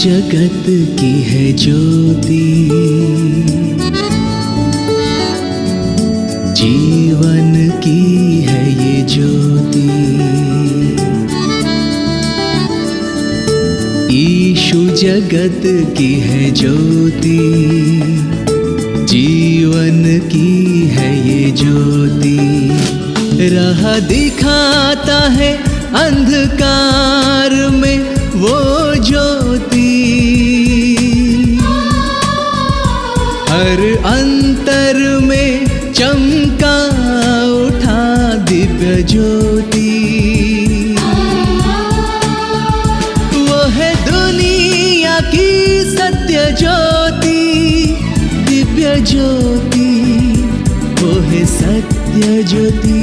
जगत की है ज्योति, जीवन की है ये ज्योति। यीशु जगत की है ज्योति, जीवन की है ये ज्योति। राह दिखाता है अंधकार में वो ज्योति, हर अंतर में चमका उठा दिव्य ज्योति। वो है दुनिया की सत्य ज्योति, दिव्य ज्योति, वो है सत्य ज्योति,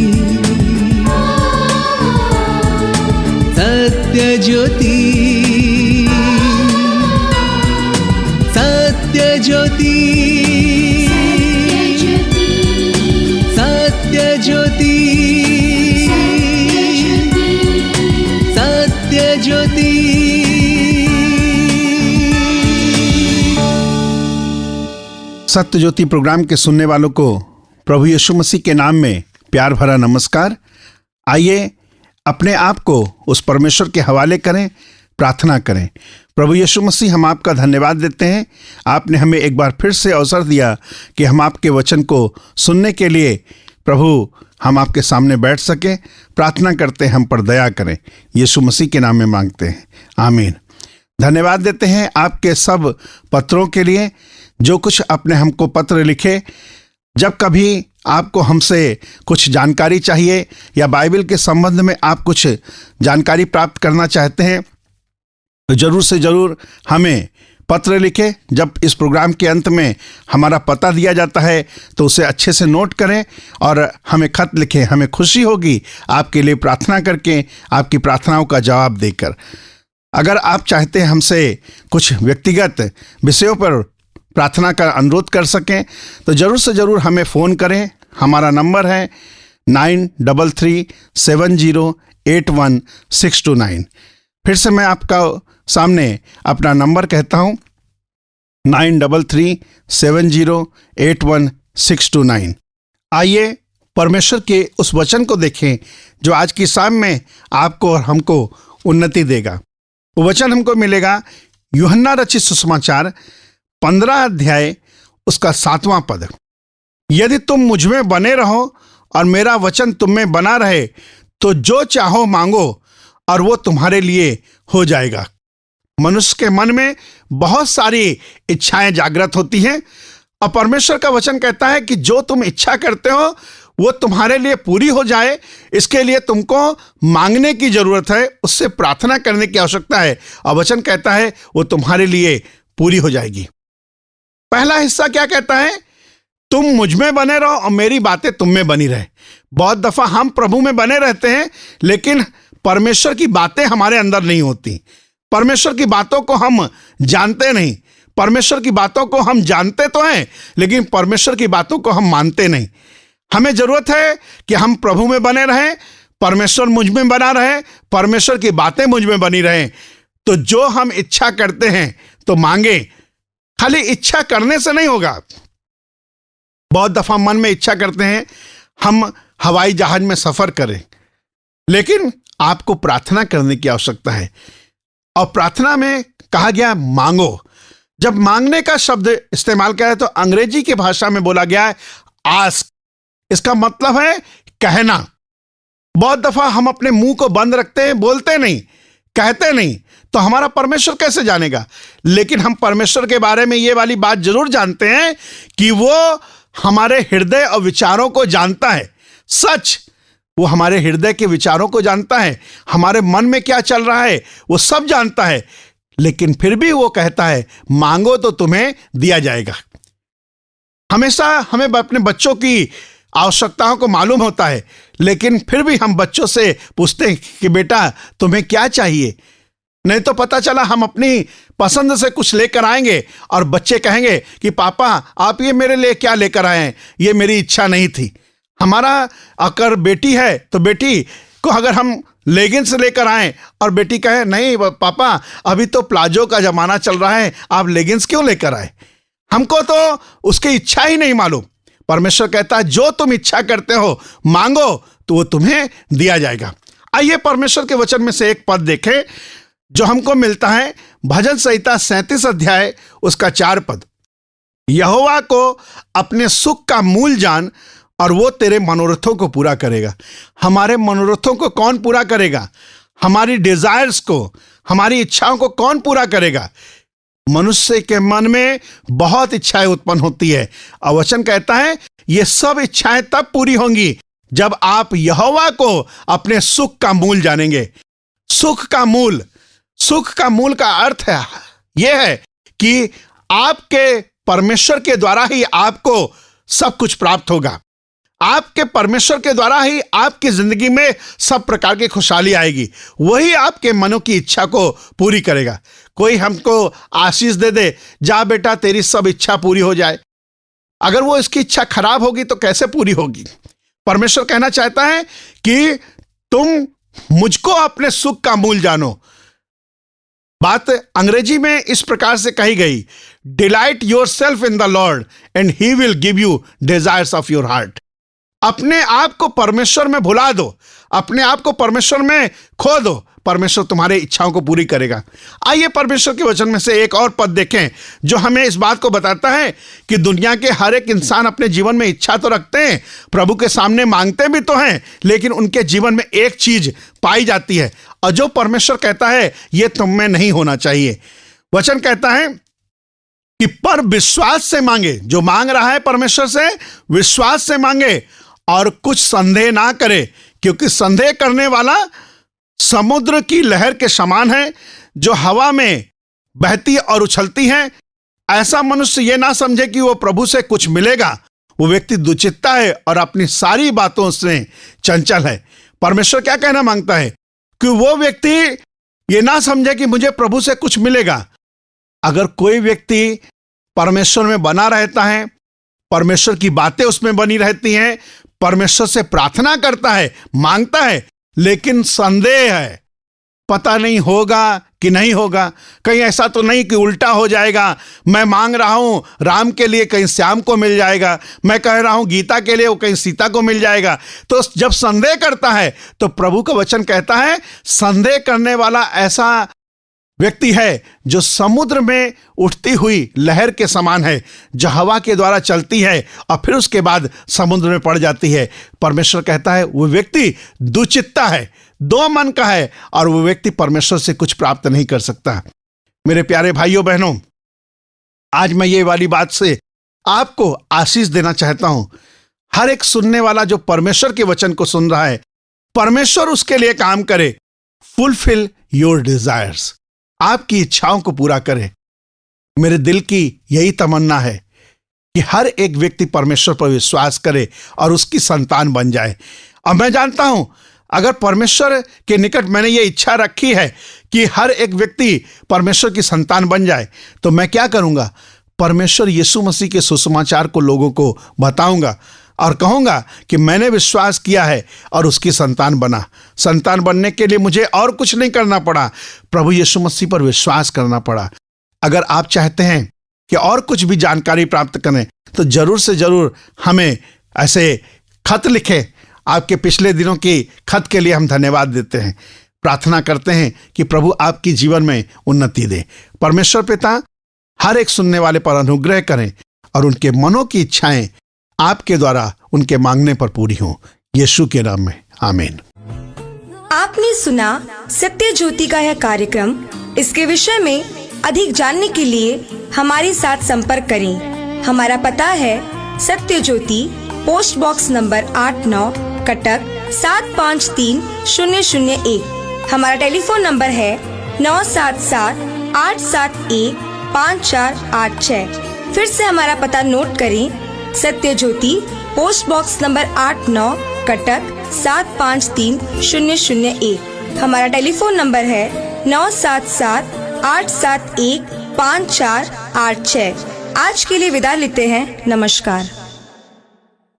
सत्य ज्योति, सत्य ज्योति, सत्य ज्योति, सत्य ज्योति। सत्य ज्योति प्रोग्राम के सुनने वालों को प्रभु यीशु मसीह के नाम में प्यार भरा नमस्कार। आइए अपने आप को उस परमेश्वर के हवाले करें, प्रार्थना करें। प्रभु यीशु मसीह, हम आपका धन्यवाद देते हैं। आपने हमें एक बार फिर से अवसर दिया कि हम आपके वचन को सुनने के लिए प्रभु हम आपके सामने बैठ सकें। प्रार्थना करते हैं हम पर दया करें, यीशु मसीह के नाम में मांगते हैं, आमीन। धन्यवाद देते हैं आपके सब पत्रों के लिए, जो कुछ आपने हमको पत्र लिखे। जब कभी आपको हमसे कुछ जानकारी चाहिए या बाइबल के संबंध में आप कुछ जानकारी प्राप्त करना चाहते हैं तो ज़रूर से ज़रूर हमें पत्र लिखें। जब इस प्रोग्राम के अंत में हमारा पता दिया जाता है तो उसे अच्छे से नोट करें और हमें खत लिखें। हमें खुशी होगी आपके लिए प्रार्थना करके, आपकी प्रार्थनाओं का जवाब देकर। अगर आप चाहते हैं हमसे कुछ व्यक्तिगत विषयों पर प्रार्थना का अनुरोध कर सकें तो ज़रूर से ज़रूर हमें फ़ोन करें। हमारा नंबर है 9337081629। फिर से मैं आपका सामने अपना नंबर कहता हूँ, 9337081629। आइए परमेश्वर के उस वचन को देखें जो आज की शाम में आपको और हमको उन्नति देगा। वो वचन हमको मिलेगा यूहन्ना रचित सुसमाचार 15 अध्याय उसका 7वां पद। यदि तुम मुझ में बने रहो और मेरा वचन तुम में बना रहे तो जो चाहो मांगो और वो तुम्हारे लिए हो जाएगा। मनुष्य के मन में बहुत सारी इच्छाएं जागृत होती हैं और परमेश्वर का वचन कहता है कि जो तुम इच्छा करते हो वो तुम्हारे लिए पूरी हो जाए। इसके लिए तुमको मांगने की जरूरत है, उससे प्रार्थना करने की आवश्यकता है और वचन कहता है वो तुम्हारे लिए पूरी हो जाएगी। पहला हिस्सा क्या कहता है? तुम मुझ में बने रहो और मेरी बातें तुम में बनी रहे। बहुत दफा हम प्रभु में बने रहते हैं लेकिन परमेश्वर की बातें हमारे अंदर नहीं होती। परमेश्वर की बातों को हम जानते नहीं। परमेश्वर की बातों को हम जानते तो हैं लेकिन परमेश्वर की बातों को हम मानते नहीं। हमें जरूरत है कि हम प्रभु में बने रहें, परमेश्वर मुझ में बना रहे, परमेश्वर की बातें मुझ में बनी रहें। तो जो हम इच्छा करते हैं तो मांगे। खाली इच्छा करने से नहीं होगा। बहुत दफा मन में इच्छा करते हैं हम हवाई जहाज में सफर करें, लेकिन आपको प्रार्थना करने की आवश्यकता है। और प्रार्थना में कहा गया मांगो। जब मांगने का शब्द इस्तेमाल किया है तो अंग्रेजी की भाषा में बोला गया है आस्क। इसका मतलब है कहना। बहुत दफा हम अपने मुंह को बंद रखते हैं, बोलते नहीं, कहते नहीं, तो हमारा परमेश्वर कैसे जानेगा? लेकिन हम परमेश्वर के बारे में ये वाली बात जरूर जानते हैं कि वो हमारे हृदय और विचारों को जानता है। सच, वो हमारे हृदय के विचारों को जानता है, हमारे मन में क्या चल रहा है वो सब जानता है। लेकिन फिर भी वो कहता है मांगो तो तुम्हें दिया जाएगा। हमेशा हमें अपने बच्चों की आवश्यकताओं को मालूम होता है, लेकिन फिर भी हम बच्चों से पूछते हैं कि बेटा तुम्हें क्या चाहिए। नहीं तो पता चला हम अपनी पसंद से कुछ लेकर आएंगे और बच्चे कहेंगे कि पापा आप ये मेरे लिए क्या लेकर आए हैं, ये मेरी इच्छा नहीं थी। हमारा अगर बेटी है तो बेटी को अगर हम लेगिंग्स लेकर आए और बेटी कहे नहीं पापा अभी तो प्लाजो का जमाना चल रहा है, आप लेगिंग्स क्यों लेकर आए? हमको तो उसकी इच्छा ही नहीं मालूम। परमेश्वर कहता है जो तुम इच्छा करते हो मांगो तो वो तुम्हें दिया जाएगा। आइए परमेश्वर के वचन में से एक पद देखें जो हमको मिलता है भजन संहिता 37 अध्याय उसका 4 पद। यहोवा को अपने सुख का मूल जान और वो तेरे मनोरथों को पूरा करेगा। हमारे मनोरथों को कौन पूरा करेगा? हमारी डिजायर्स को, हमारी इच्छाओं को कौन पूरा करेगा? मनुष्य के मन में बहुत इच्छाएं उत्पन्न होती है और वचन कहता है ये सब इच्छाएं तब पूरी होंगी जब आप यहोवा को अपने सुख का मूल जानेंगे। सुख का मूल का अर्थ है यह है कि आपके परमेश्वर के द्वारा ही आपको सब कुछ प्राप्त होगा। आपके परमेश्वर के द्वारा ही आपकी जिंदगी में सब प्रकार की खुशहाली आएगी। वही आपके मनों की इच्छा को पूरी करेगा। कोई हमको आशीष दे दे, जा बेटा तेरी सब इच्छा पूरी हो जाए, अगर वो इसकी इच्छा खराब होगी तो कैसे पूरी होगी? परमेश्वर कहना चाहता है कि तुम मुझको अपने सुख का मूल जानो। बात अंग्रेजी में इस प्रकार से कही गई, delight your self in the Lord and he will give you desires of your heart. अपने आप को परमेश्वर में भुला दो, अपने आप को परमेश्वर में खो दो, परमेश्वर तुम्हारे इच्छाओं को पूरी करेगा। आइए परमेश्वर के वचन में से एक और पद देखें जो हमें इस बात को बताता है कि दुनिया के हर एक इंसान अपने जीवन में इच्छा तो रखते हैं, प्रभु के सामने मांगते भी तो हैं, लेकिन उनके जीवन में एक चीज पाई जाती है और जो परमेश्वर कहता है ये तुम में नहीं होना चाहिए। वचन कहता है कि पर विश्वास से मांगे। जो मांग रहा है परमेश्वर से विश्वास से मांगे और कुछ संदेह ना करे, क्योंकि संदेह करने वाला समुद्र की लहर के समान है जो हवा में बहती और उछलती है। ऐसा मनुष्य यह ना समझे कि वो प्रभु से कुछ मिलेगा। वो व्यक्ति दुचित्ता है और अपनी सारी बातों से चंचल है। परमेश्वर क्या कहना मांगता है कि वो व्यक्ति ये ना समझे कि मुझे प्रभु से कुछ मिलेगा। अगर कोई व्यक्ति परमेश्वर में बना रहता है, परमेश्वर की बातें उसमें बनी रहती हैं, परमेश्वर से प्रार्थना करता है, मांगता है, लेकिन संदेह है, पता नहीं होगा कि नहीं होगा, कहीं ऐसा तो नहीं कि उल्टा हो जाएगा। मैं मांग रहा हूं राम के लिए, कहीं श्याम को मिल जाएगा। मैं कह रहा हूं गीता के लिए, वो कहीं सीता को मिल जाएगा। तो जब संदेह करता है तो प्रभु का वचन कहता है संदेह करने वाला ऐसा व्यक्ति है जो समुद्र में उठती हुई लहर के समान है, जो हवा के द्वारा चलती है और फिर उसके बाद समुद्र में पड़ जाती है। परमेश्वर कहता है वो व्यक्ति दुचित्ता है, दो मन का है और वो व्यक्ति परमेश्वर से कुछ प्राप्त नहीं कर सकता। मेरे प्यारे भाइयों बहनों, आज मैं ये वाली बात से आपको आशीष देना चाहता हूं। हर एक सुनने वाला जो परमेश्वर के वचन को सुन रहा है, परमेश्वर उसके लिए काम करे। फुलफिल योर डिजायर्स, आपकी इच्छाओं को पूरा करे। मेरे दिल की यही तमन्ना है कि हर एक व्यक्ति परमेश्वर पर विश्वास करे और उसकी संतान बन जाए। और मैं जानता हूं अगर परमेश्वर के निकट मैंने ये इच्छा रखी है कि हर एक व्यक्ति परमेश्वर की संतान बन जाए, तो मैं क्या करूंगा? परमेश्वर यीशु मसीह के सुसमाचार को लोगों को बताऊंगा और कहूंगा कि मैंने विश्वास किया है और उसकी संतान बना। संतान बनने के लिए मुझे और कुछ नहीं करना पड़ा, प्रभु यीशु मसीह पर विश्वास करना पड़ा। अगर आप चाहते हैं कि और कुछ भी जानकारी प्राप्त करें तो जरूर से जरूर हमें ऐसे खत लिखें। आपके पिछले दिनों की खत के लिए हम धन्यवाद देते हैं। प्रार्थना करते हैं कि प्रभु आपकी जीवन में उन्नति दे। परमेश्वर पिता हर एक सुनने वाले पर अनुग्रह करें और उनके मनों की इच्छाएं आपके द्वारा उनके मांगने पर पूरी हों। यीशु के नाम में आमीन। आपने सुना सत्य ज्योति का यह कार्यक्रम। इसके विषय में अधिक जानने के लिए हमारे साथ संपर्क करें। हमारा पता है सत्य ज्योति, पोस्ट बॉक्स नंबर 89, कटक 753001। हमारा टेलीफोन नंबर है 9778715486। फिर से हमारा पता नोट करें। सत्य ज्योति, पोस्ट बॉक्स नंबर 89, कटक 753001। हमारा टेलीफोन नंबर है 9778715486। आज के लिए विदा लेते हैं। नमस्कार।